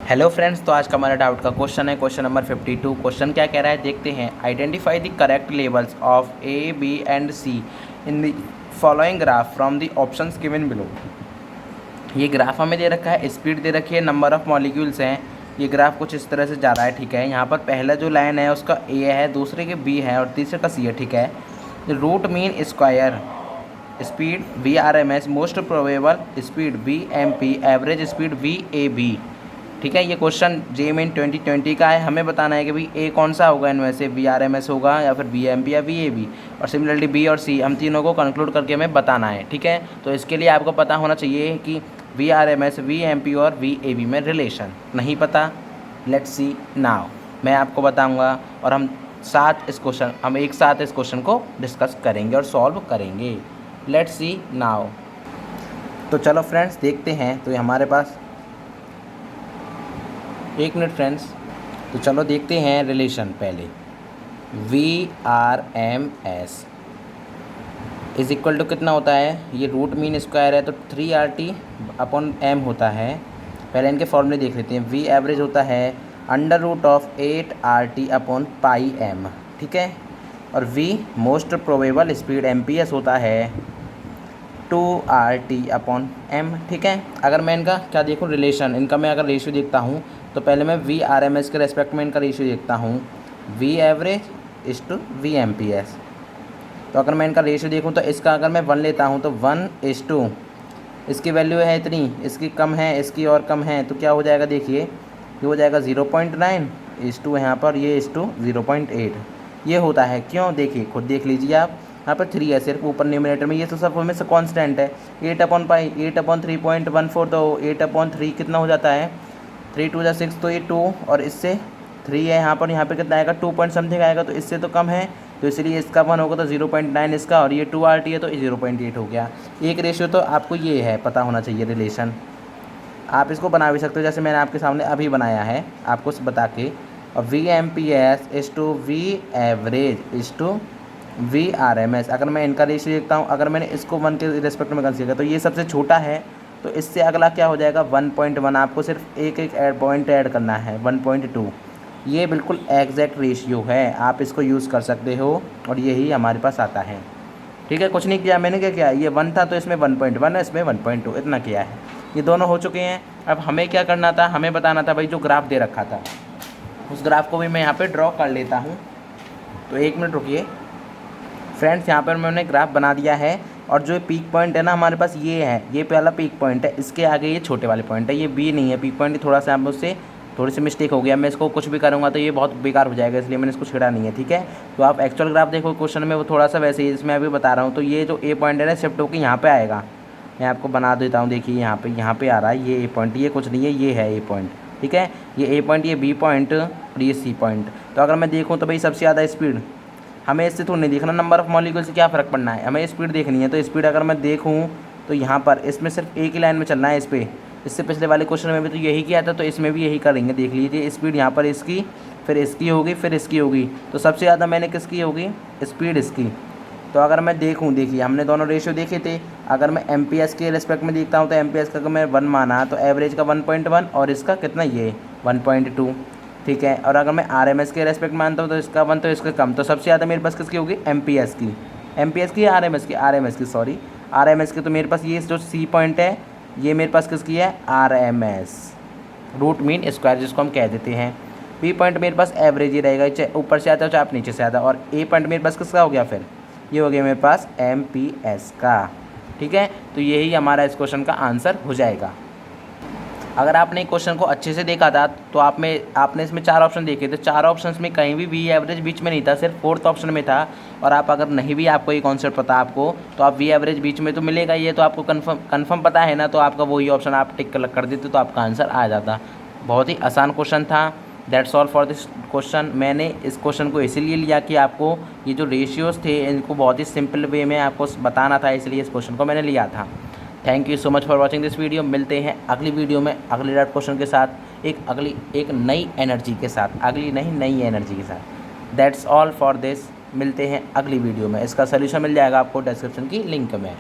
Hello friends, तो आज का हमारा डाउट का क्वेश्चन है क्वेश्चन नंबर 52। क्वेश्चन क्या कह रहा है देखते हैं। Identify the correct levels of A B and C in the following graph from the options given below. ये ग्राफ हमें दे रखा है, स्पीड दे रखी है, नंबर ऑफ मॉलिक्यूल्स हैं। ये ग्राफ कुछ इस तरह से जा रहा है, ठीक है। यहाँ पर पहला जो लाइन है उसका ए है, दूसरे के बी है और तीसरे का सी है, ठीक है। Root mean square speed V R M S, most probable speed V M P, average speed V A B, ठीक है। ये क्वेश्चन JEE 2020 का है। हमें बताना है कि भाई ए कौन सा होगा इनमें से, VRMS होगा या फिर VMP या VAB, और सिमिलरली बी और सी, हम तीनों को कंक्लूड करके हमें बताना है, ठीक है। तो इसके लिए आपको पता होना चाहिए कि VRMS, VMP और VAB में रिलेशन। नहीं पता, लेट्स सी नाउ, मैं आपको बताऊंगा और हम एक साथ इस क्वेश्चन को डिस्कस करेंगे और सॉल्व करेंगे। Let's see now. तो चलो फ्रेंड्स देखते हैं। तो हमारे पास एक मिनट फ्रेंड्स, तो चलो देखते हैं रिलेशन। पहले VRMS इज इक्वल टू कितना होता है, ये रूट मीन स्क्वायर है तो 3RT/m होता है। पहले इनके फॉर्मूले देख लेते हैं। V एवरेज होता है √8RT/πm, ठीक है। और V most probable speed MPS होता है 2RT/m, ठीक है। अगर मैं इनका क्या देखूँ रिलेशन, इनका मैं अगर रेशियो देखता हूँ तो पहले मैं VRMS के रेस्पेक्ट में इनका रेशियो देखता हूँ, V एवरेज इस टू VMPS। तो अगर मैं इनका रेशियो देखूँ तो इसका अगर मैं 1 लेता हूँ तो 1:2, इसकी वैल्यू है इतनी, इसकी कम है, इसकी और कम है, तो क्या हो जाएगा देखिए, ये हो जाएगा 0.9:2 यहाँ पर, ये इस टू 0.8 ये होता है। क्यों, देखिए खुद देख लीजिए आप, यहाँ पर 3 है सिर्फ ऊपर न्यूमरेटर में, ये तो सब हमें से कॉन्स्टेंट है। 8/π 8/3.14, तो 8/3 कितना हो जाता है, 3 2 6, तो ये 2 और इससे 3 है यहाँ पर कितना आएगा 2 पॉइंट समथिंग आएगा, तो इससे तो कम है, तो इसलिए इसका 1 होगा तो 0.9 इसका, और ये 2RT है तो 0.8 हो गया। एक रेशियो तो आपको ये है पता होना चाहिए रिलेशन। आप इसको बना भी सकते हो जैसे मैंने आपके सामने अभी बनाया है आपको बता के। और VMPS इस टू V एवरेज इस टू VRMS, अगर मैं इनका रेशियो देखता हूँ, अगर मैंने इसको 1 के रेस्पेक्ट में कंसीडर किया तो ये सबसे छोटा है, तो इससे अगला क्या हो जाएगा 1.1। आपको सिर्फ एक पॉइंट ऐड करना है 1.2। ये बिल्कुल एग्जैक्ट रेशियो है, आप इसको यूज़ कर सकते हो और यही हमारे पास आता है, ठीक है। कुछ नहीं किया मैंने, क्या किया, ये 1 था तो इसमें 1.1 है, इसमें 1.2, इतना किया है। ये दोनों हो चुके हैं। अब हमें क्या करना था, हमें बताना था भाई जो ग्राफ दे रखा था उस ग्राफ को भी मैं यहाँ पर ड्रॉ कर लेता हूँ। तो 1 मिनट रुकिए फ्रेंड्स, यहाँ पर मैंने ग्राफ बना दिया है। और जो पीक पॉइंट है ना हमारे पास, ये है, ये पहला पीक पॉइंट है, इसके आगे ये छोटे वाले पॉइंट है, ये B नहीं है पीक पॉइंट, थोड़ा सा मुझसे थोड़ी सी मिस्टेक हो गया। मैं इसको कुछ भी करूँगा तो ये बहुत बेकार हो जाएगा, इसलिए मैंने इसको छेड़ा नहीं है, ठीक है। तो आप एक्चुअल ग्राफ देखो क्वेश्चन में, वो थोड़ा सा वैसे ही इसमें अभी बता रहा हूँ। तो ये जो A पॉइंट है ना शिफ्ट होकर यहाँ पर आएगा, मैं आपको बना देता हूँ। देखिए यहाँ पे आ रहा है ये A पॉइंट, ये कुछ नहीं है, ये है A पॉइंट, ठीक है। ये A पॉइंट, ये B पॉइंट और ये C पॉइंट। तो अगर मैं देखूँ तो भाई सबसे ज़्यादा स्पीड, हमें इससे थोड़ा नहीं देखना नंबर ऑफ मॉलिक्यूल से क्या फ़र्क पड़ना है, हमें स्पीड देखनी है। तो स्पीड अगर मैं देखूँ तो यहाँ पर इसमें सिर्फ एक ही लाइन में चलना है इस पर। इससे पिछले वाले क्वेश्चन में भी तो यही किया था, तो इसमें भी यही करेंगे। देख लीजिए स्पीड यहाँ पर इसकी, फिर इसकी होगी, फिर इसकी होगी, तो सबसे ज़्यादा मैंने किसकी होगी, स्पीड इसकी। तो अगर मैं देखूँ, देखिए हमने दोनों रेशियो देखे थे। अगर मैं MPS के रिस्पेक्ट में देखता हूँ तो MPS का अगर मैं 1 माना तो एवरेज का 1.1 और इसका कितना ये 1.2, ठीक है। और अगर मैं RMS के रेस्पेक्ट मानता हूँ तो इसका 1 तो इसका कम, तो सबसे ज़्यादा मेरे पास किसकी होगी, MPS की RMS की सॉरी RMS की। तो मेरे पास ये जो C पॉइंट है ये मेरे पास किसकी है, RMS, रूट मीन स्क्वायर जिसको हम कह देते हैं। B पॉइंट मेरे पास एवरेज ही रहेगा, चाहे ऊपर से आता हो चाहे आप नीचे से आता। और A पॉइंट मेरे पास किसका हो गया, फिर ये हो गया मेरे पास MPS का, ठीक है। तो यही हमारा इस क्वेश्चन का आंसर हो जाएगा। अगर आपने क्वेश्चन को अच्छे से देखा था तो आपने इसमें 4 ऑप्शन देखे थे, 4 ऑप्शंस में कहीं भी V एवरेज बीच में नहीं था, सिर्फ 4th ऑप्शन में था। और आप अगर नहीं भी आपको ये कॉन्सेप्ट पता आपको, तो आप V एवरेज बीच में तो मिलेगा, ये तो आपको कन्फर्म पता है ना, तो आपका वही ऑप्शन आप टिक कर देते तो आपका आंसर आ जाता। बहुत ही आसान क्वेश्चन था। That's all for this question. मैंने इस क्वेश्चन को इसीलिए लिया कि आपको ये जो रेशियोज़ थे इनको बहुत ही सिंपल वे में आपको बताना था, इसलिए इस क्वेश्चन को मैंने लिया था। Thank you so much for watching this video. मिलते हैं अगली वीडियो में अगले डाउट क्वेश्चन के साथ, एक नई एनर्जी के साथ, नई एनर्जी के साथ। That's all for this. मिलते हैं अगली वीडियो में, इसका सलूशन मिल जाएगा आपको डिस्क्रिप्शन की लिंक में।